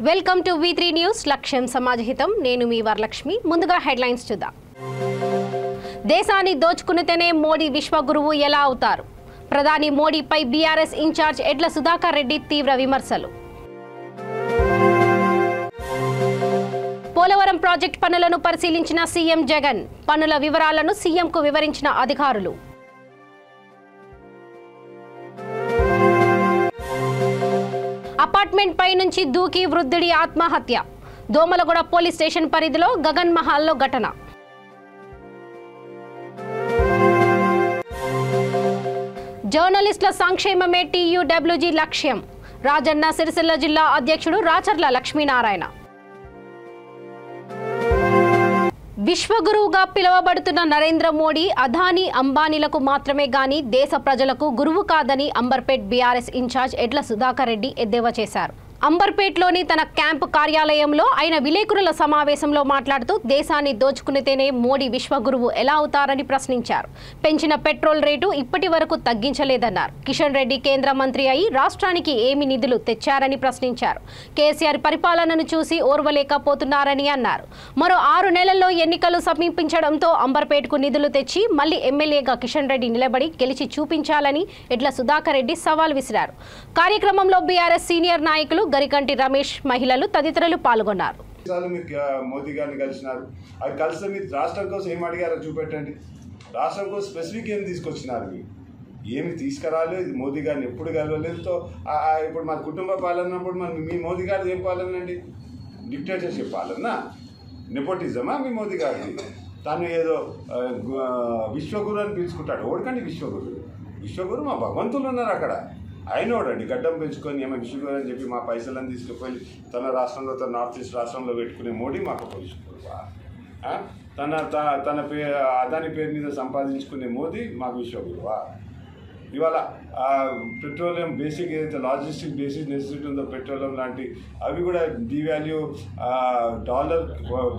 Welcome to V3 news లక్ష్యం సమాజహితం నేను మీ వరలక్ష్మి ముందుగా హెడ్లైన్స్ చూద్దాం దేశాన్ని దోచుకునితేనే మోడీ విశ్వగురువు ఎలా అవుతారు ప్రధాని మోడీపై బీఆర్ఎస్ ఇన్ఛార్జ్ ఎడ్ల సుధాకర్ రెడ్డి తీవ్ర విమర్శలు పోలవరం ప్రాజెక్ట్ పనులను పరిశీలించిన సీఎం జగన్ పనుల వివరాలను సీఎంకు వివరించిన అధికారులు అపార్ట్మెంట్ పై నుంచి దూకి వృద్ధుడి ఆత్మహత్య దోమలగూడ పోలీస్ స్టేషన్ పరిధిలో గగన్ మహల్లో ఘటన జర్నలిస్టుల సంక్షేమమే TUWG లక్ష్యం రాజన్న సిరిసిల్ల జిల్లా అధ్యక్షుడు రాచర్ల లక్ష్మీనారాయణ విశ్వగురువుగా పిలువబడుతున్న నరేంద్ర మోడీ అదానీ అంబానీలకు మాత్రమే గాని దేశ ప్రజలకు గురువు కాదని అంబర్పేట్ బీఆర్ఎస్ ఇన్ఛార్జ్ ఎడ్ల సుధాకర్ రెడ్డి ఎద్దేవా చేశారు అంబర్పేట్లోని తన క్యాంపు కార్యాలయంలో ఆయన విలేకరుల సమావేశంలో మాట్లాడుతూ దేశాన్ని దోచుకునితేనే మోడీ విశ్వగురువు ఎలా అవుతారని ప్రశ్నించారు పెంచిన పెట్రోల్ రేటు ఇప్పటి వరకు తగ్గించలేదన్నారు కిషన్ రెడ్డి కేంద్ర మంత్రి అయి రాష్ట్రానికి ఏమి నిధులు తెచ్చారని ప్రశ్నించారు కేసీఆర్ పరిపాలనను చూసి ఓర్వలేకపోతున్నారని అన్నారు మరో 6 నెలల్లో ఎన్నికలు సమీపించడంతో అంబర్పేట్కు నిధులు తెచ్చి మళ్లీ ఎమ్మెల్యేగా కిషన్ రెడ్డి నిలబడి గెలిచి చూపించాలని ఎడ్ల సుధాకర్ రెడ్డి సవాల్ విసిరారు కార్యక్రమంలో బీఆర్ఎస్ సీనియర్ నాయకులు గరికంటి రమేష్ మహిళలు తదితరులు పాల్గొన్నారు మోదీ గారిని కలిసినారు అది కలిసి మీరు రాష్ట్రం కోసం ఏం అడిగారో చూపెట్టండి రాష్ట్రం కోసం స్పెసిఫిక్ ఏం తీసుకొచ్చినారు మీరు ఏమి తీసుకురాలేదు ఇది మోదీ గారిని ఎప్పుడు కలవలేదు ఇప్పుడు మా కుటుంబ పాలన ఉన్నప్పుడు మరి మీ మోదీ గారిది ఏం పాలన అండి డిక్టేటర్షిప్ పాలన నెపోటిజమా మీ మోదీ గారిది తను ఏదో విశ్వగురు అని పిలుచుకుంటాడు ఓడకండి విశ్వగురు మా భగవంతులు ఉన్నారు అక్కడ ఆయనోడండి గడ్డం పెంచుకొని ఏమో విశ్వగురు అని చెప్పి మా పైసలను తీసుకుపోయి తన రాష్ట్రంలో తన నార్త్ ఈస్ట్ రాష్ట్రంలో పెట్టుకునే మోడీ మాకు ఒక విశ్వగురువా తన అదాని పేరు మీద సంపాదించుకునే మోదీ మాకు విశ్వగురువా ఇవాళ పెట్రోలియం బేసిక్ ఏదైతే లాజిస్టిక్ బేసిక్ నెసెసిటీ ఉందో పెట్రోలియం లాంటి అవి కూడా డివాల్యూ డాలర్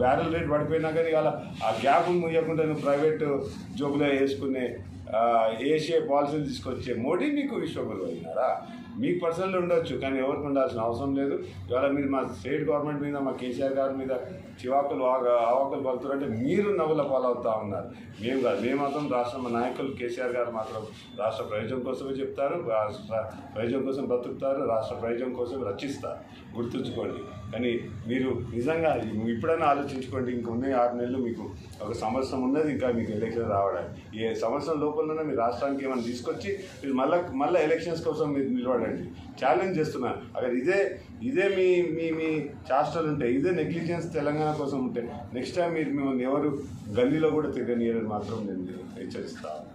బ్యారెల్ రేట్ పడిపోయినా కానీ ఇవాళ ఆ గ్యాప్ ముయ్యకుండా ప్రైవేట్ జోబులో వేసుకునే ఏషియా పాలసీలు తీసుకొచ్చే మోడీ మీకు విశ్వగురువు అయినారా మీకు పర్సనల్ ఉండొచ్చు కానీ ఎవరికి ఉండాల్సిన అవసరం లేదు ఇవాళ మీరు మా స్టేట్ గవర్నమెంట్ మీద మా కేసీఆర్ గారి మీద చివాకులు ఆవాకులు పలుతురంటే మీరు నవ్వుల పాలవుతూ ఉన్నారు మేము కాదు మేము మాత్రం రాష్ట్ర నాయకులు కేసీఆర్ గారు మాత్రం రాష్ట్ర ప్రయోజనం కోసమే చెప్తారు రాష్ట్ర ప్రయోజనం కోసం బ్రతుకుతారు రాష్ట్ర ప్రయోజనం కోసం రచిస్తారు గుర్తుంచుకోండి కానీ మీరు నిజంగా ఇప్పుడైనా ఆలోచించుకోండి ఇంక ఉన్న 6 నెలలు మీకు ఒక సంవత్సరం ఉన్నది ఇంకా మీకు ఎలక్షన్ రావడానికి ఏ సంవత్సరం లోపలనే మీ రాష్ట్రానికి ఏమైనా తీసుకొచ్చి మీరు మళ్ళీ ఎలక్షన్స్ కోసం మీరు నిలబడండి ఛాలెంజ్ చేస్తున్నాను అక్కడ ఇదే మీ మీ మీ చేష్టలు ఉంటాయి ఇదే నెగ్లిజెన్స్ తెలంగాణ కోసం ఉంటే నెక్స్ట్ టైం మీరు మిమ్మల్ని ఎవరు గల్లీలో కూడా తిరగనియరని మాత్రం నేను హెచ్చరిస్తాను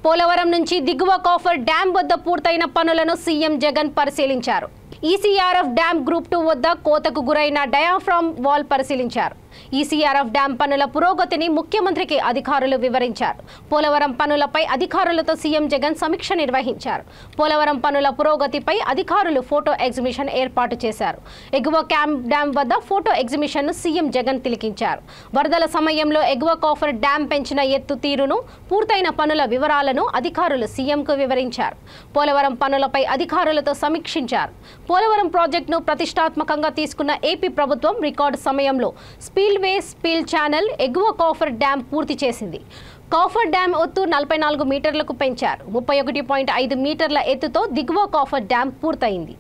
పోలవరం నుంచి దిగువ కాఫర్ డ్యాం వద్ద పూర్తయిన పనులను సీఎం జగన్ పరిశీలించారు ఈసీఆర్ఎఫ్ డ్యాం గ్రూప్ 2 వద్ద కోతకు గురైన డయాఫ్రామ్ వాల్ పరిశీలించారు ఈసీఆర్ఎఫ్ డ్యాం పనుల పురోగతిని ముఖ్యమంత్రికి అధికారులు వివరించారు పోలవరం పనులపై అధికారులతో సీఎం జగన్ సమీక్ష నిర్వహించారు పోలవరం పనుల పురోగతిపై అధికారులు ఫోటో ఎగ్జిబిషన్ ఏర్పాటు చేశారు ఎగువ క్యాంప్ డ్యాం వద్ద ఫోటో ఎగ్జిబిషన్ను సీఎం జగన్ తిలకించారు వరదల సమయంలో ఎగువ కాఫర్ డ్యాం పెంచిన ఎత్తు తీరును పూర్తయిన పనుల వివరాలను అధికారులు సీఎంకు వివరించారు పోలవరం పనులపై అధికారులతో సమీక్షించారు పోలవరం ప్రాజెక్టును ప్రతిష్టాత్మకంగా తీసుకున్న ఏపీ ప్రభుత్వం రికార్డు సమయంలో స్పిల్వే స్పిల్ ఛానల్ ఎగువ కాఫర్ డ్యాం పూర్తి చేసింది కాఫర్ డ్యాం ఎత్తు 44 మీటర్లకు పెంచారు 31.5 మీటర్ల ఎత్తుతో దిగువ కాఫర్ డ్యాం పూర్తయింది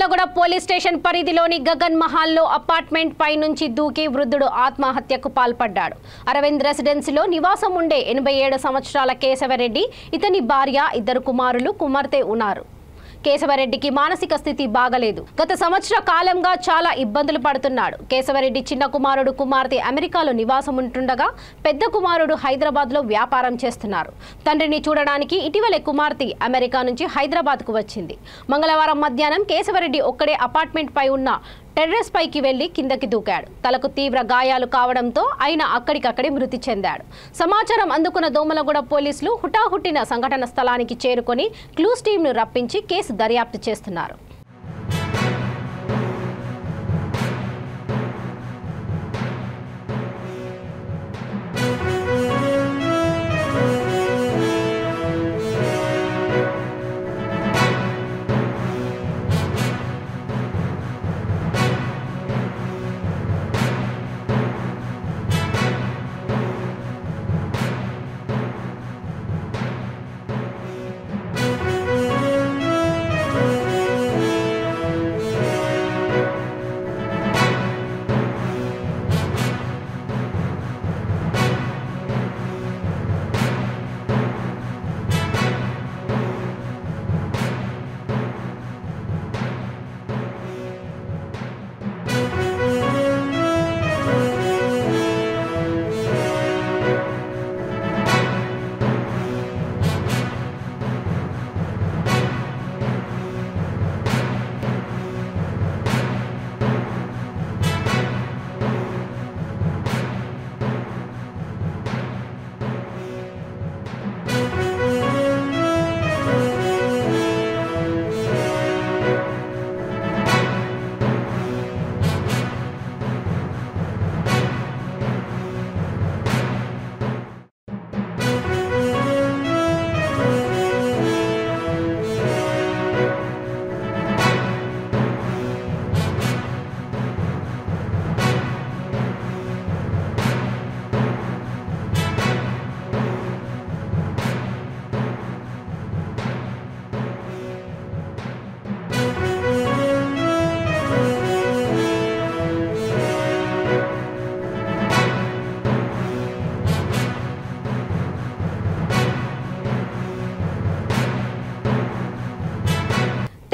దోమలగూడ పోలీస్ స్టేషన్ పరిధిలోని గగన్ మహల్లో అపార్ట్మెంట్ పై నుంచి దూకి వృద్ధుడు ఆత్మహత్యకు పాల్పడ్డాడు. అరవింద్ రెసిడెన్సీలో నివాసం ఉండే 87 సంవత్సరాల కేశవరెడ్డి, ఇతని భార్య, 2 కుమారులు, కుమార్తె ఉన్నారు. కేశవరెడ్డికి మానసిక స్థితి బాగలేదు. గత సంవత్సర కాలంగా చాలా ఇబ్బందులు పడుతున్నాడు. కేశవరెడ్డి చిన్న కుమారుడు, కుమార్తె అమెరికాలో నివాసం ఉంటుండగా పెద్ద కుమారుడు హైదరాబాద్లో వ్యాపారం చేస్తున్నారు. తండ్రిని చూడడానికి ఇటీవలే కుమార్తె అమెరికా నుంచి హైదరాబాద్కు వచ్చింది. మంగళవారం మధ్యాహ్నం కేశవరెడ్డి ఒక్కడే అపార్ట్మెంట్ పై ఉన్న టెర్రస్ పైకి వెళ్లి కిందకి దూకాడు. తలకు తీవ్ర గాయాలు కావడంతో ఆయన అక్కడికక్కడే మృతి చెందాడు. సమాచారం అందుకున్న దోమలగూడ పోలీసులు హుటాహుటిన సంఘటన స్థలానికి చేరుకొని క్లూస్ టీంను రప్పించి కేసు దర్యాప్తు చేస్తున్నారు.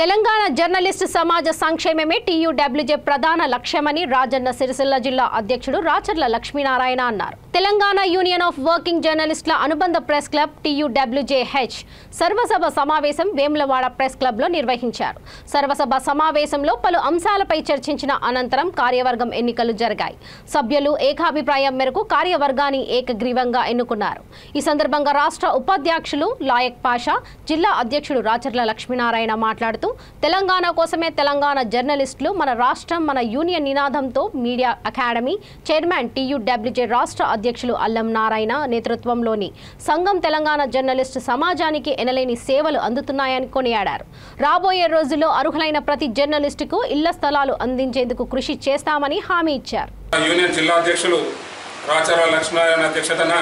తెలంగాణ జర్నలిస్టు సమాజ సంక్షేమమే టీయూడబ్ల్యూజే ప్రధాన లక్ష్యమని రాజన్న సిరిసిల్ల జిల్లా అధ్యక్షుడు రాచర్ల లక్ష్మీనారాయణ అన్నారు. తెలంగాణ యూనియన్ ఆఫ్ వర్కింగ్ జర్నలిస్టుల అనుబంధ ప్రెస్ క్లబ్ టీయూడబ్ల్యూజేహెచ్ సర్వసభ సమావేశం వేములవాడ ప్రెస్ క్లబ్లో నిర్వహించారు. సర్వసభ సమావేశంలో పలు అంశాలపై చర్చించిన అనంతరం కార్యవర్గం ఎన్నికలు జరిగాయి. సభ్యులు ఏకాభిప్రాయం మేరకు కార్యవర్గాన్ని ఏకగ్రీవంగా ఎన్నుకున్నారు. ఈ సందర్భంగా రాష్ట్ర ఉపాధ్యక్షులు లాయక్ పాషా, జిల్లా అధ్యక్షుడు రాచర్ల లక్ష్మీనారాయణ మాట్లాడుతూ తెలంగాణ కోసమే తెలంగాణ జర్నలిస్టులు, మన రాష్ట్రం మన యూనియన్ నినాదంతో మీడియా అకాడమీ చైర్మన్ టీయూడబ్ల్యూజే రాష్ట్ర అధ్యక్షులు అల్లం నారాయణ నేతృత్వంలోని సంఘం తెలంగాణ జర్నలిస్టు సమాజానికి ఎనలేని సేవలు అందుతున్నాయని కొనియాడారు. రాబోయే రోజుల్లో అర్హులైన ప్రతి జర్నలిస్టుకు ఇళ్ల స్థలాలు అందించేందుకు కృషి చేస్తామని హామీ ఇచ్చారు. యూనియన్ జిల్లా అధ్యక్షులు రాచర్ల లక్ష్మీనారాయణ అధ్యక్షతన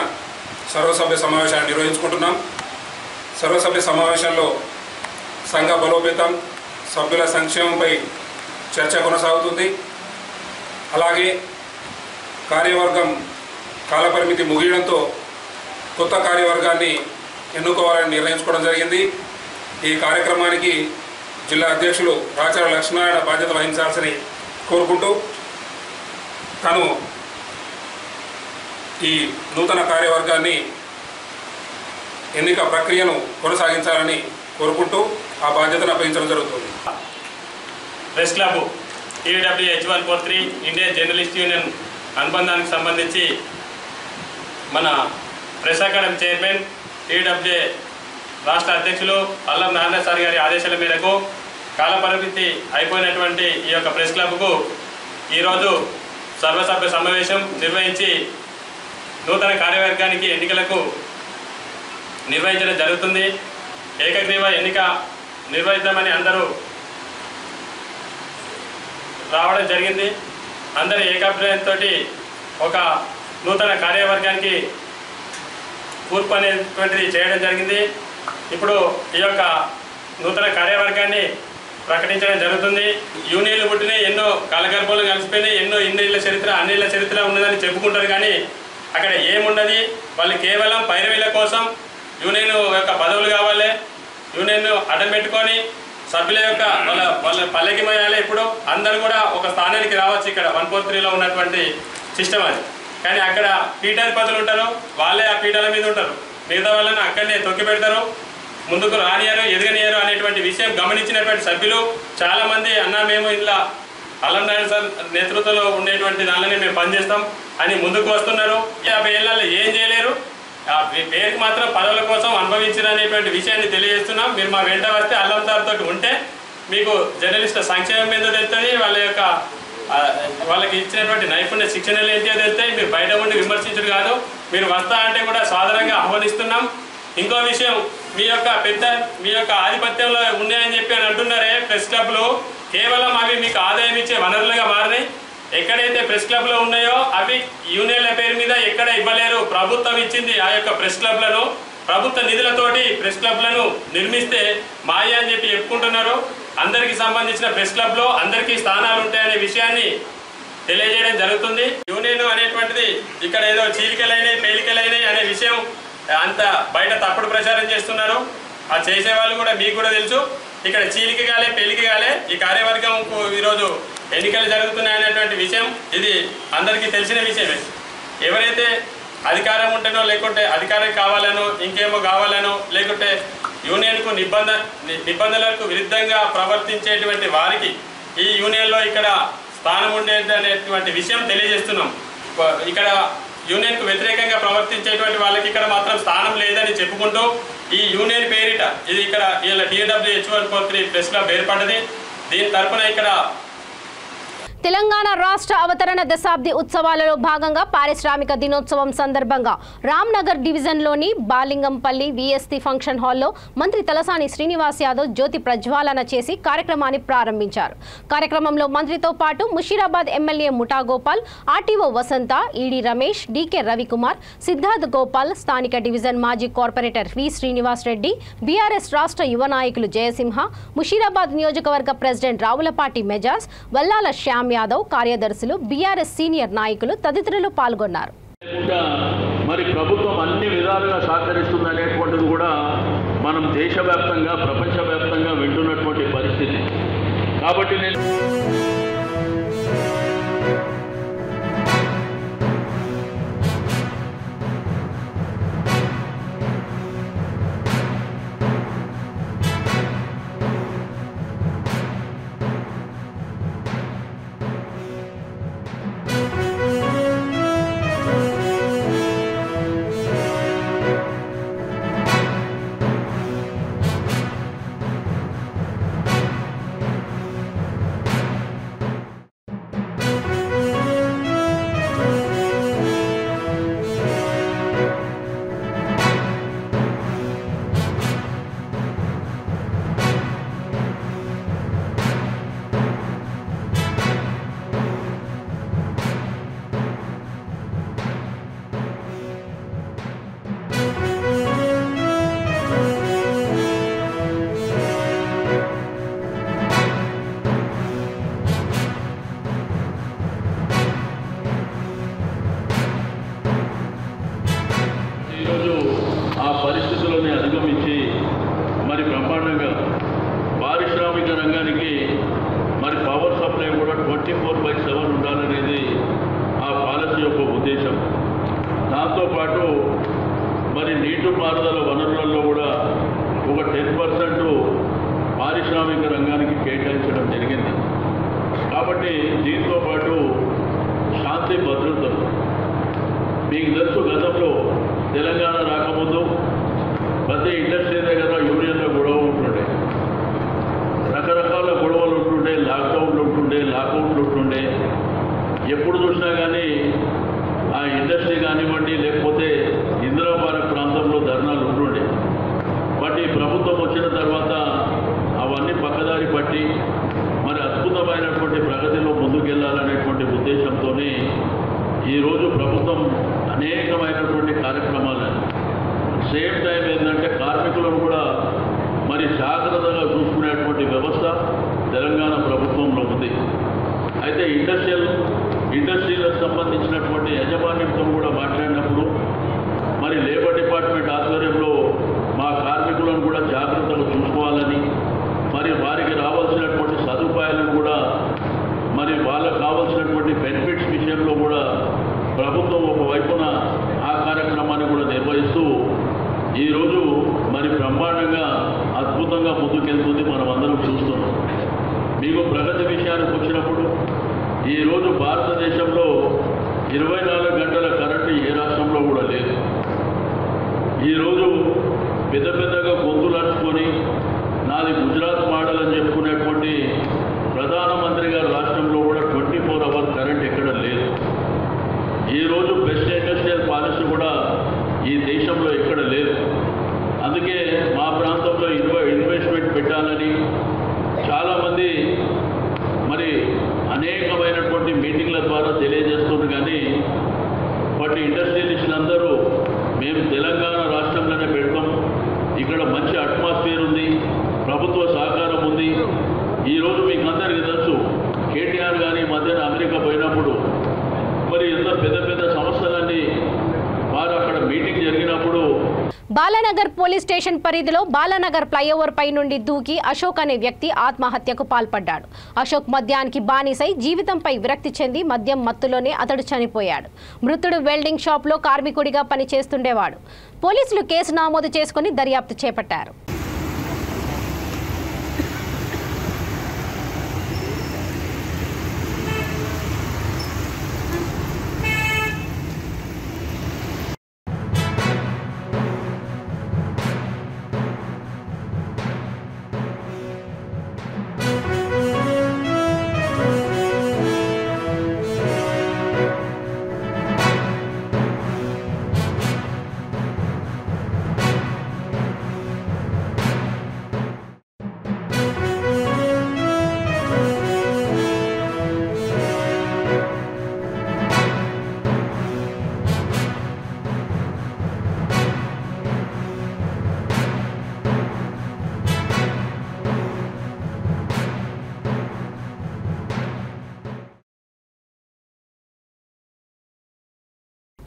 సర్వసభ్య సమావేశాన్ని నిర్వహించుకుంటున్నాం. సర్వసభ్య సమావేశంలో సంఘ బలోపేతం, సభ్యుల సంక్షేమంపై చర్చ కొనసాగుతుంది. అలాగే కార్యవర్గం కాలపరిమితి ముగియడంతో కొత్త కార్యవర్గాన్ని ఎన్నుకోవాలని నిర్ణయించుకోవడం జరిగింది. ఈ కార్యక్రమానికి జిల్లా అధ్యక్షులు రాచర్ల లక్ష్మీనారాయణ బాధ్యత వహించాల్సిన కోరుకుంటూ తను ఈ నూతన కార్యవర్గాన్ని ఎన్నిక ప్రక్రియను కొనసాగించాలని కోరుకుంటూ ఆ బాధ్యతను అప్పగించడం జరుగుతుంది. Press club TUWH143 Indian journalist union అనుబంధానికి సంబంధించి మన ప్రెస్ అకాడమీ చైర్మన్ TUWJ రాష్ట్ర అధ్యక్షులు అల్లం నారాయణ సార్ గారి ఆదేశాల మేరకు కాలపరిమితి అయిపోయినటువంటి ఈ యొక్క ప్రెస్ క్లబ్కు ఈరోజు సర్వసభ్య సమావేశం నిర్వహించి నూతన కార్యవర్గానికి ఎన్నికలకు నిర్వహించడం జరుగుతుంది. ఏకగ్రీవ ఎన్నిక నిర్వహిద్దామని అందరూ రావడం జరిగింది. అందరి ఏకాభిప్రాయంతో ఒక నూతన కార్యవర్గానికి కూర్పు అనేటువంటిది చేయడం జరిగింది. ఇప్పుడు ఈ యొక్క నూతన కార్యవర్గాన్ని ప్రకటించడం జరుగుతుంది. యూనియన్లు పుట్టినాయి, ఎన్నో కలగర్భాలు కలిసిపోయినాయి, ఎన్నో ఇన్నేళ్ల చరిత్ర అన్నేళ్ల చరిత్ర ఉన్నదని చెప్పుకుంటారు. కానీ అక్కడ ఏమున్నది? వాళ్ళు కేవలం పైరవీల కోసం యూనియన్ యొక్క పదవులు కావాలి, యూనియన్ అడ్డం పెట్టుకొని సభ్యుల యొక్క వాళ్ళ పల్లెకి మోయాలి. ఇప్పుడు అందరూ కూడా ఒక స్థానానికి రావచ్చు. ఇక్కడ 143లో ఉన్నటువంటి సిస్టమ్ అది. కానీ అక్కడ పీఠాధిపతులు ఉంటారు, వాళ్ళే ఆ పీఠాల మీద ఉంటారు, మిగతా వాళ్ళని అక్కడనే తొక్కి పెడతారు, ముందుకు రానియారు, ఎదగనియారు అనేటువంటి విషయం గమనించినటువంటి సభ్యులు చాలామంది అన్నా మేము ఇలా అల్లంనాయుడు సార్ నేతృత్వంలో ఉండేటువంటి దానిలోనే మేము పనిచేస్తాం అని ముందుకు వస్తున్నారు. 50 ఏళ్ళలో ఏం చేయలేరు, పేరుకి మాత్రం పదవుల కోసం అనుభవించారు అనేటువంటి విషయాన్ని తెలియజేస్తున్నాం. మీరు మా వెంట వస్తే అల్లం సార్ తోటి ఉంటే మీకు జర్నలిస్టుల సంక్షేమం మీద తెలుస్తుంది, వాళ్ళకి ఇచ్చినటువంటి నైపుణ్య శిక్షణలు ఏంటో తెలుస్తాయి. మీరు బయట ఉండి విమర్శించరు కాదు, మీరు వస్తా అంటే కూడా సాధారణంగా ఆహ్వానిస్తున్నాం. ఇంకో విషయం, మీ యొక్క ఆధిపత్యంలో ఉన్నాయని చెప్పి అని అంటున్నారే ప్రెస్ క్లబ్లు, కేవలం అవి మీకు ఆదాయం ఇచ్చే వనరులుగా మారినాయి. ఎక్కడైతే ప్రెస్ క్లబ్లు ఉన్నాయో అవి యూనియన్ల పేరు మీద ఎక్కడ ఇవ్వలేరు. ప్రభుత్వం ఇచ్చింది ఆ యొక్క ప్రెస్ క్లబ్లను, ప్రభుత్వ నిధులతోటి ప్రెస్ క్లబ్లను నిర్మిస్తే మాయ అని చెప్పి చెప్పుకుంటున్నారు. అందరికీ సంబంధించిన ప్రెస్ క్లబ్లో అందరికీ స్థానాలు ఉంటాయనే విషయాన్ని తెలియజేయడం జరుగుతుంది. యూనియన్ అనేటువంటిది ఇక్కడ ఏదో చీలికలైనవి పేలికలైనవి అనే విషయం అంత బయట తప్పుడు ప్రచారం చేస్తున్నారు. ఆ చేసేవాళ్ళు కూడా మీకు కూడా తెలుసు. ఇక్కడ చీలిక కాలే పేలిక కాలే, ఈ కార్యవర్గంకు ఈరోజు ఎన్నికలు జరుగుతున్నాయనేటువంటి విషయం ఇది అందరికీ తెలిసిన విషయమే. ఎవరైతే అధికారం ఉంటేనో లేకుంటే అధికారం కావాలనో ఇంకేమో కావాలనో లేకుంటే యూనియన్కు నిబంధనలకు విరుద్ధంగా ప్రవర్తించేటువంటి వారికి ఈ యూనియన్లో ఇక్కడ స్థానం ఉండేది అనేటువంటి విషయం తెలియజేస్తున్నాం. ఇక్కడ యూనియన్కు వ్యతిరేకంగా ప్రవర్తించేటువంటి వాళ్ళకి ఇక్కడ మాత్రం స్థానం లేదని చెప్పుకుంటూ ఈ యూనియన్ పేరిట ఇది ఇక్కడ వీళ్ళ TWH143 ప్రెస్ క్లబ్ ఏర్పడ్డది. దీని తరఫున ఇక్కడ తెలంగాణ రాష్ట్ర అవతరణ దశాబ్ది ఉత్సవాలలో భాగంగా పారిశ్రామిక దినోత్సవం సందర్భంగా రామ్నగర్ డివిజన్లోని బాలింగంపల్లి VST ఫంక్షన్ హాల్లో మంత్రి తలసాని శ్రీనివాస్ యాదవ్ జ్యోతి ప్రజ్వాలన చేసి కార్యక్రమాన్ని ప్రారంభించారు. కార్యక్రమంలో మంత్రితో పాటు ముషీరాబాద్ ఎమ్మెల్యే ముఠా గోపాల్, ఆర్టీఓ వసంత, ఈడీ రమేష్, డీకే రవికుమార్, సిద్ధార్థ్ గోపాల్, స్థానిక డివిజన్ మాజీ కార్పొరేటర్ వి శ్రీనివాస్ రెడ్డి, బీఆర్ఎస్ రాష్ట్ర యువ నాయకులు జయసింహ, ముషీరాబాద్ నియోజకవర్గ ప్రెసిడెంట్ రావులపాటి మెజాజ్, వల్లాల శ్యామ్ యాదవ్, కార్యదర్శులు, బీఆర్ఎస్ సీనియర్ నాయకులు తదితరులు పాల్గొన్నారు. మరి ప్రభుత్వం అన్ని విధాలుగా సహకరిస్తుంది అనేటువంటిది కూడా మనం దేశవ్యాప్తంగా ప్రపంచవ్యాప్తంగా వింటున్నటువంటి పరిస్థితి. కాబట్టి నేను నీటిపారుదల వనరులలో కూడా ఒక 10% పారిశ్రామిక రంగానికి కేటాయించడం జరిగింది. కాబట్టి దీంతో పాటు శాంతి భద్రతలు మీకు తెలుసు, గతంలో తెలంగాణ రాకముందు ప్రతి ఇండస్ట్రీ దగ్గర యూనియన్లో గొడవ ఉంటుండే, రకరకాల గొడవలు ఉంటుండే, లాక్డౌన్లు ఉంటుండే, లాకౌట్లు ఉంటుండే. ఎప్పుడు చూసినా కానీ ఆ ఇండస్ట్రీ కానివ్వండి లేకపోతే ఇందిరాపార్క్ ప్రాంతంలో ధర్నాలు ఉంటుండే. బట్ ఈ ప్రభుత్వం వచ్చిన తర్వాత అవన్నీ పక్కదారి పట్టి మరి అద్భుతమైనటువంటి ప్రగతిలో ముందుకెళ్లాలనేటువంటి ఉద్దేశంతోనే ఈరోజు ప్రభుత్వం అనేకమైనటువంటి కార్యక్రమాలను, సేమ్ టైం ఏంటంటే కార్మికులను కూడా మరి జాగ్రత్తగా చూసుకునేటువంటి వ్యవస్థ ఇండస్ట్రీలకు సంబంధించినటువంటి యాజమాన్యంతో కూడా మాట్లాడినప్పుడు మరి లేబర్ డిపార్ట్మెంట్ ఆధ్వర్యంలో మా కార్మికులను కూడా జాగ్రత్తగా చూసుకోవాలని, మరి వారికి రావాల్సినటువంటి సదుపాయాలను కూడా, మరి వాళ్ళకు కావాల్సినటువంటి బెనిఫిట్స్ విషయంలో కూడా ప్రభుత్వం ఒకవైపున ఆ కార్యక్రమాన్ని కూడా నిర్వహిస్తూ ఈరోజు మరి బ్రహ్మాండంగా అద్భుతంగా ముందుకెళ్తుంది. మనం అందరం చూస్తున్నాం. మీకు ప్రగతి విషయానికి వచ్చినప్పుడు ఈరోజు భారతదేశంలో 24 గంటల కరెంటు ఏ రాష్ట్రంలో కూడా లేదు. ఈరోజు పెద్దగా గొంతులర్చుకొని నాది గుజరాత్ మోడల్ అని చెప్పుకునేటువంటి ప్రధానమంత్రి గారు రాష్ట్రంలో కూడా 24 అవర్స్ కరెంట్ ఎక్కడ లేదు. ఈరోజు బెస్ట్ ఇండస్ట్రియల్ పాలసీ కూడా ఈ దేశంలో ఎక్కడ లేదు. అందుకే మా ప్రాంతంలో ఇన్వెస్ట్మెంట్ పెట్టాలని చాలామంది మరి అనేకమైనటువంటి మీటింగ్ల ద్వారా తెలియజేస్తున్నారు. కానీ వాటి ఇండస్ట్రియలిస్టులందరూ మేము తెలంగాణ రాష్ట్రంలోనే పెడతాం, ఇక్కడ మంచి అట్మాస్ఫియర్ ఉంది, ప్రభుత్వ సహకారం ఉంది. ఈరోజు మీకు అందరికీ తెలుసు, కేటీఆర్ గారి మధ్యన అమెరికా పోయినప్పుడు మరి ఎంత పెద్ద సంస్థలన్నీ వారు అక్కడ మీటింగ్ జరిగినప్పుడు బాలానగర్ పోలీస్ స్టేషన్ పరిధిలో బాలానగర్ ఫ్లైఓవర్ పై నుండి దూకి అశోక్ అనే వ్యక్తి ఆత్మహత్యకు పాల్పడ్డాడు. అశోక్ మద్యానికి బానిసై జీవితంపై విరక్తి చెంది మద్యం మత్తులోనే అతడు చనిపోయాడు. మృతుడు వెల్డింగ్ షాప్లో కార్మికుడిగా పనిచేస్తుండేవాడు. పోలీసులు కేసు నమోదు చేసుకుని దర్యాప్తు చేపట్టారు.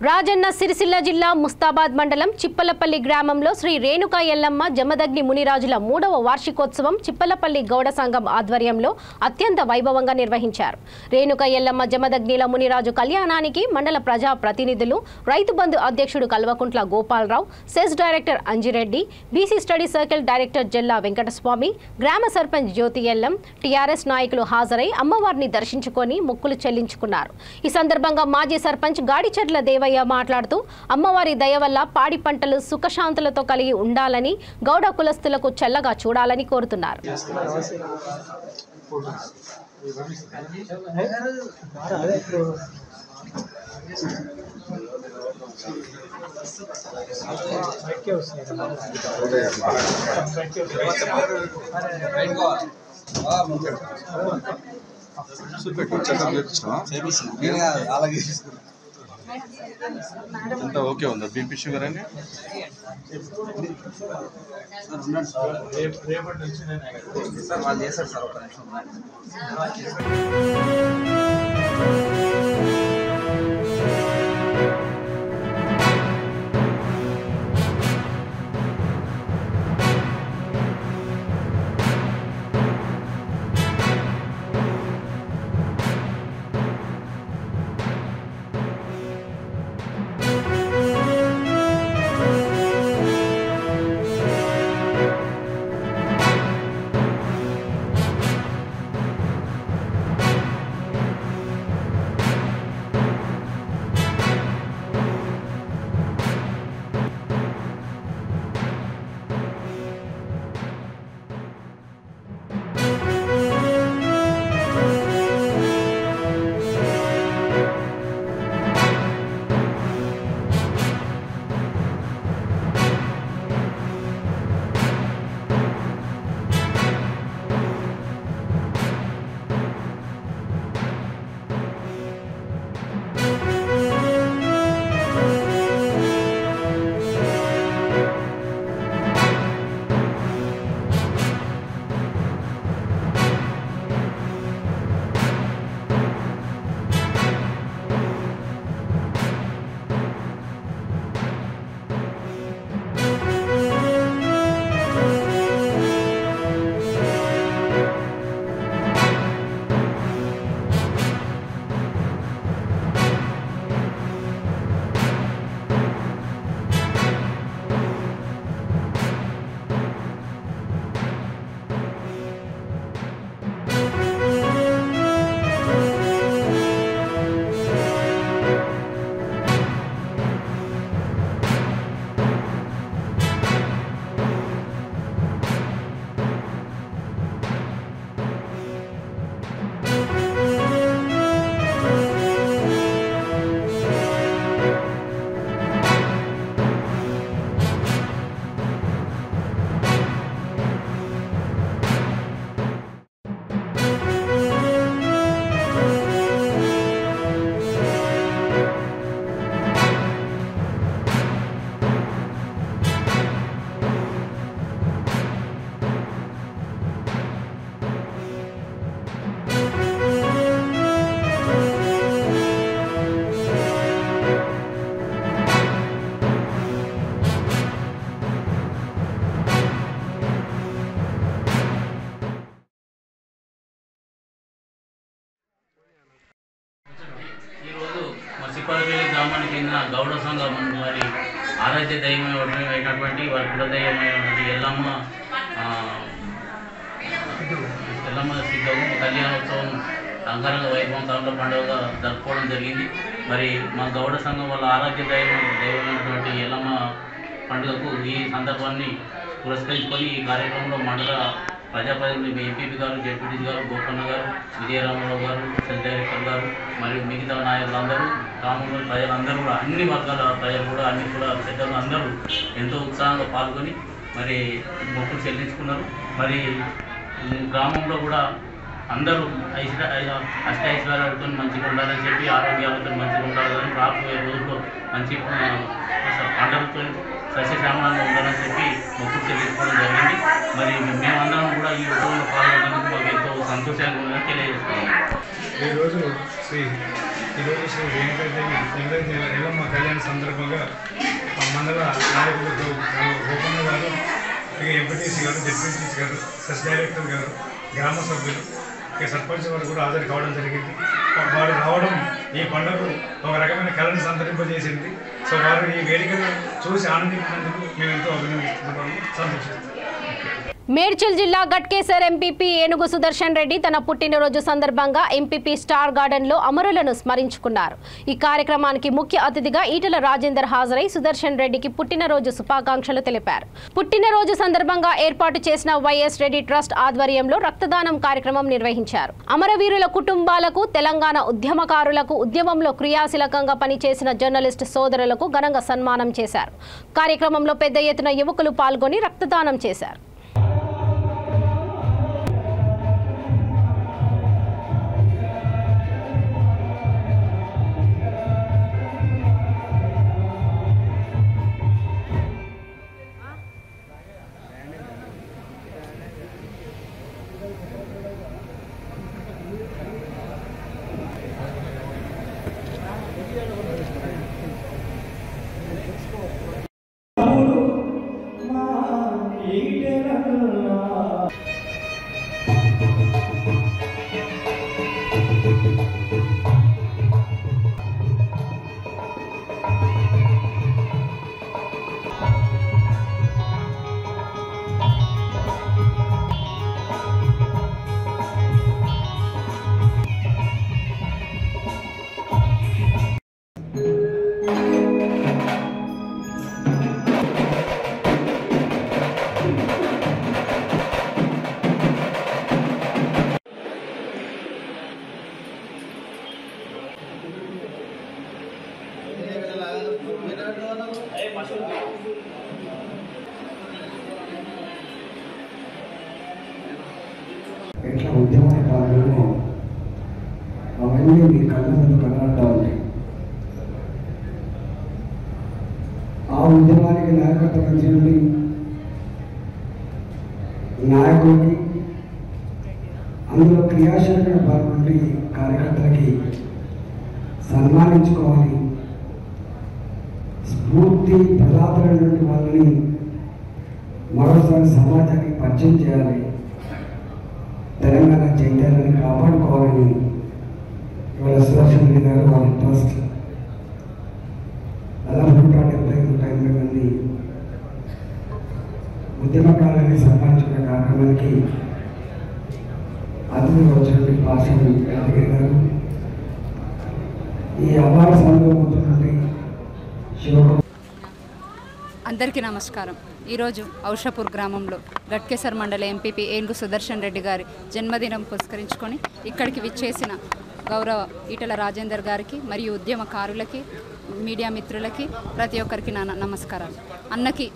రాజన్న సిరిసిల్ల జిల్లా ముస్తాబాద్ మండలం చిప్పలపల్లి గ్రామంలో శ్రీ రేణుకా ఎల్లమ్మ జమదగ్ని మునిరాజుల 3వ వార్షికోత్సవం చిప్పలపల్లి గౌడ సంఘం ఆధ్వర్యంలో అత్యంత వైభవంగా నిర్వహించారు. రేణుకా ఎల్లమ్మ జమదగ్నిల మునిరాజు కళ్యాణానికి మండల ప్రజా ప్రతినిధులు, రైతు బంధు అధ్యక్షుడు Kalvakuntla Gopalarao, CESS director Anjireddy, BC study circle director Jalla Venkataswamy, గ్రామ సర్పంచ్ జ్యోతి ఎల్లం, టీఆర్ఎస్ నాయకులు హాజరై అమ్మవారిని దర్శించుకొని మొక్కులు చెల్లించుకున్నారు. ఈ సందర్భంగా మాజీ సర్పంచ్ గాడిచెర్ల దేవయ్య మాట్లాడుతూ అమ్మవారి దయ వల్ల పాడి పంటలు సుఖశాంతులతో కలిగి ఉండాలని, గౌడ కులస్తులకు చల్లగా చూడాలని కోరుతున్నారు. అంతా ఓకే ఉందా? బీపీ షుగర్ అని సార్ వాళ్ళు చేశారు సార్. ఒక నిమిషం. గ్రామానికి చెందిన గౌడ సంఘం వారి ఆరాధ్య దైవమైనటువంటి వారి కులదైవమైనటువంటి ఎల్లమ్మ సిద్ధము కళ్యాణోత్సవం అంగరంగ వైభవంతంలో పండుగగా జరుపుకోవడం జరిగింది. మరి మా గౌడ సంఘం వాళ్ళ ఆరాధ్య దైవమైనటువంటి ఎల్లమ్మ పండుగకు ఈ సందర్భాన్ని పురస్కరించుకొని ఈ కార్యక్రమంలో మండల ప్రజాప్రతినిధులు ఎంపీపీ గారు, జెడ్పీటీసీ గారు, గోపన్న గారు, విజయరామరావు గారు, సెల్ డైరెక్టర్ గారు మరియు మిగతా నాయకులందరూ, గ్రామంలోని ప్రజలందరూ కూడా అన్ని వర్గాల ప్రజలు కూడా అన్ని కూడా పెద్దలు అందరూ ఎంతో ఉత్సాహంగా పాల్గొని మరి మొక్కులు చెల్లించుకున్నారు. మరి గ్రామంలో కూడా అందరూ అష్టైశ్వర్యాలతో మంచిగా ఉండాలని చెప్పి, ఆరోగ్యాలతో మంచిగా ఉండాలని, రాబోయే రోజుల్లో మంచి పంటలతో సస్యశ్యామలంగా ఉండాలని చెప్పి మొక్కులు చెల్లించుకోవడం జరిగింది. మరి మేమందరం కూడా ఈ ఉత్సవంలో పాల్గొనేందుకు మాకు ఎంతో సంతోషంగా ఉందని తెలియజేస్తున్నాము. ఈరోజు శ్రీ వెంకటదేవి ఎల్లమ్మ కళ్యాణ సందర్భంగా మండల నాయకులతో గోపన్న గారు, ఎంపీటీసీ గారు, జెడ్పీటీసీ గారు, సెస్ డైరెక్టర్ గారు, గ్రామ సభ్యులు, సర్పంచ్ వారు కూడా హాజరు కావడం జరిగింది. వారు రావడం ఈ పండుగ ఒక రకమైన కళను సంతరింపజేసింది. సో వారు ఈ వేదికను చూసి ఆనందించినందుకు మేము ఎంతో అభినందిస్తున్నాము, సంతోషిస్తున్నాము. మేడ్చల్ జిల్లా గట్కేసర్ ఎంపీపీ ఏనుగు సుదర్శన్ రెడ్డి తన పుట్టినరోజు సందర్భంగా ఎంపీపీ స్టార్ గార్డెన్లో అమరులను స్మరించుకున్నారు. ఈ కార్యక్రమానికి ముఖ్య అతిథిగా ఈటల రాజేందర్ హాజరై సుదర్శన్ రెడ్డికి పుట్టినరోజు శుభాకాంక్షలు తెలిపారు. పుట్టినరోజు సందర్భంగా ఏర్పాటు చేసిన వైఎస్ రెడ్డి ట్రస్ట్ ఆధ్వర్యంలో రక్తదానం కార్యక్రమం నిర్వహించారు. అమరవీరుల కుటుంబాలకు, తెలంగాణ ఉద్యమకారులకు, ఉద్యమంలో క్రియాశీలకంగా పనిచేసిన జర్నలిస్టు సోదరులకు ఘనంగా సన్మానం చేశారు. కార్యక్రమంలో పెద్ద ఎత్తున యువకులు పాల్గొని రక్తదానం చేశారు. ఎట్లా ఉద్యమ కాలంలో అవన్నీ మీ కళ్ళ ముందు కనబడతా ఉంటాయి. ఆ ఉద్యమానికి నాయకత్వం వహించినటువంటి నాయకులకి, అందులో క్రియాశీలమైన పాల్గొనే కార్యకర్తలకి సన్మానించుకోవాలి. స్ఫూర్తి ప్రదాతమైనటువంటి వాళ్ళని మరోసారి సమాజానికి పరిచయం చేయాలి. తెలంగాణ చైతన్యాన్ని కాపాడుకోవాలని ఇవాళ సుదర్శన్ రెడ్డి గారు వాళ్ళ ట్రస్ట్ దాదాపు 175 మంది ఉద్యమకారులని సన్మానించుకునే కార్యక్రమానికి అతిథిగా వచ్చినటువంటి పాస్టర్ యాదగిరి గారు, ఈ అవార్డు సందర్భంగా అందరికీ నమస్కారం. ఈరోజు ఔషాపూర్ గ్రామంలో గట్కేసర్ మండల ఎంపీపీ ఏనుగు సుదర్శన్ రెడ్డి గారి జన్మదినం పురస్కరించుకొని ఇక్కడికి విచ్చేసిన గౌరవ ఈటల రాజేందర్ గారికి మరియు ఉద్యమకారులకి, మీడియా మిత్రులకి ప్రతి ఒక్కరికి నా నమస్కారాలు. అన్నకి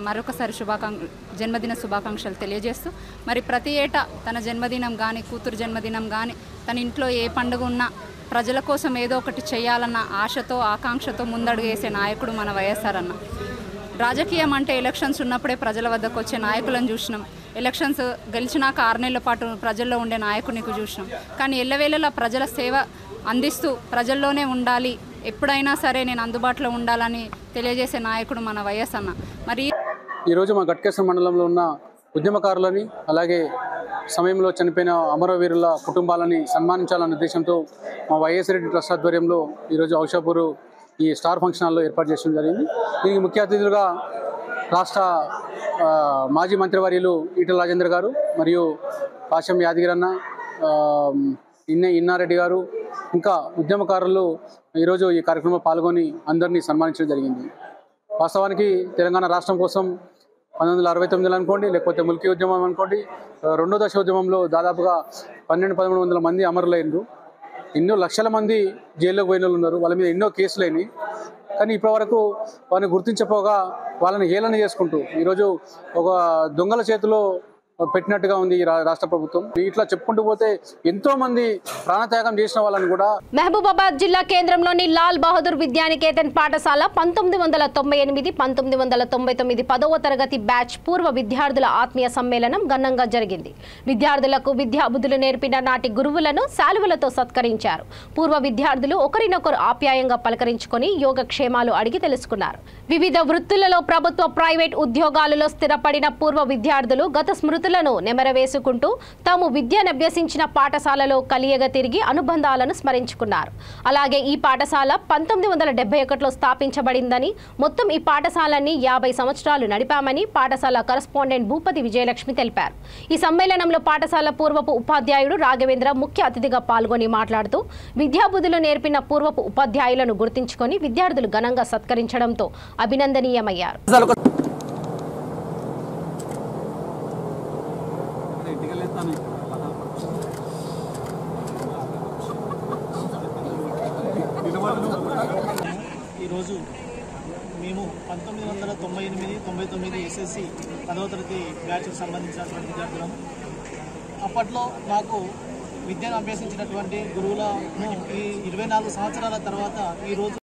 మరొకసారి జన్మదిన శుభాకాంక్షలు తెలియజేస్తూ, మరి ప్రతి ఏటా తన జన్మదినం కానీ, కూతురు జన్మదినం కానీ, తన ఇంట్లో ఏ పండుగ ఉన్నా ప్రజల కోసం ఏదో ఒకటి చేయాలన్న ఆశతో, ఆకాంక్షతో ముందడుగు వేసే నాయకుడు మన వైఎస్ఆర్ అన్న. రాజకీయం అంటే ఎలక్షన్స్ ఉన్నప్పుడే ప్రజల వద్దకు వచ్చే నాయకులను చూసినాం. ఎలక్షన్స్ గెలిచినాక 6 నెలల పాటు ప్రజల్లో ఉండే నాయకుడిని చూసినాం. కానీ ఎల్లవేళలా ప్రజల సేవ అందిస్తూ ప్రజల్లోనే ఉండాలి, ఎప్పుడైనా సరే నేను అందుబాటులో ఉండాలని తెలియజేసే నాయకుడు మన వైఎస్ అన్న. మరి ఈరోజు మా గట్కేసర్ మండలంలో ఉన్న ఉద్యమకారులని, అలాగే సమయంలో చనిపోయిన అమరవీరుల కుటుంబాలని సన్మానించాలనే ఉద్దేశంతో మా వైఎస్ రెడ్డి ట్రస్ట్ ఆధ్వర్యంలో ఈరోజు ఔషాపూర్ ఈ స్టార్ ఫంక్షన్ హాల్లో ఏర్పాటు చేయడం జరిగింది. దీనికి ముఖ్య అతిథులుగా రాష్ట్ర మాజీ మంత్రివర్యులు ఈటెల రాజేందర్ గారు మరియు పాశం యాదగిరన్న, ఇన్నారెడ్డి గారు, ఇంకా ఉద్యమకారులు ఈరోజు ఈ కార్యక్రమంలో పాల్గొని అందరినీ సన్మానించడం జరిగింది. వాస్తవానికి తెలంగాణ రాష్ట్రం కోసం 1969 అనుకోండి, లేకపోతే ముల్కీ ఉద్యమం అనుకోండి, రెండో దశ ఉద్యమంలో దాదాపుగా 1200-1300 మంది అమరులైనరు. ఎన్నో లక్షల మంది జైల్లోకి పోయిన వాళ్ళు ఉన్నారు. వాళ్ళ మీద ఎన్నో కేసులైనవి. కానీ ఇప్పటివరకు వాళ్ళని గుర్తించపోగా వాళ్ళని హేళన చేసుకుంటూ ఈరోజు ఒక దొంగల చేతిలో పెట్టినట్టుగా ఉంది ఈ రాష్ట్ర ప్రభుత్వం. ఇట్లా చెప్పుకుంటూ పోతే ఎంతో మంది ప్రాణత్యాగం చేసిన వాళ్ళని కూడా. మహబూబాబాద్ జిల్లా కేంద్రంలోని లాల్ బహదూర్ విద్యానికేతన్ పాఠశాల 1998, 1999 10వ తరగతి బ్యాచ్ పూర్వ విద్యార్థుల ఆత్మీయ సమ్మేళనం ఘనంగా జరిగింది. విద్యార్థులకు విద్యాబుద్ధులు నేర్పిన నాటి గురువులను శాలువలతో సత్కరించారు. పూర్వ విద్యార్థులు ఒకరినొకరు ఆప్యాయంగా పలకరించుకొని యోగక్షేమాలు అడిగి తెలుసుకున్నారు. వివిధ వృత్తులలో ప్రభుత్వ, ప్రైవేట్ ఉద్యోగాలలో స్థిరపడిన పూర్వ విద్యార్థులు గత స్మృతులను నెమరవేసుకుంటూ తాము విద్యనభ్యసించిన పాఠశాలలో కలియగా తిరిగి అనుబంధాలను స్మరించుకున్నారు. అలాగే ఈ పాఠశాల 1971లో స్థాపించబడిందని, మొత్తం ఈ పాఠశాలని 50 సంవత్సరాలు నడిపామని పాఠశాల కరస్పాండెంట్ భూపతి విజయలక్ష్మి తెలిపారు. ఈ సమ్మేళనంలో పాఠశాల పూర్వపు ఉపాధ్యాయుడు రాఘవేంద్ర ముఖ్య అతిథిగా పాల్గొని మాట్లాడుతూ విద్యాబుద్ధులు నేర్పిన పూర్వపు ఉపాధ్యాయులను గుర్తించుకొని విద్యార్థులు ఘనంగా సత్కరించడంతో అభినందనీయమయ్యారు. ఈరోజు మేము 1998-99 ఎస్ఎస్సి 10వ తరగతి బ్యాచ్కి సంబంధించినటువంటి విద్యార్థులను, అప్పట్లో మాకు విద్యను అభ్యసించినటువంటి గురువులను ఈ 24 సంవత్సరాల తర్వాత ఈరోజు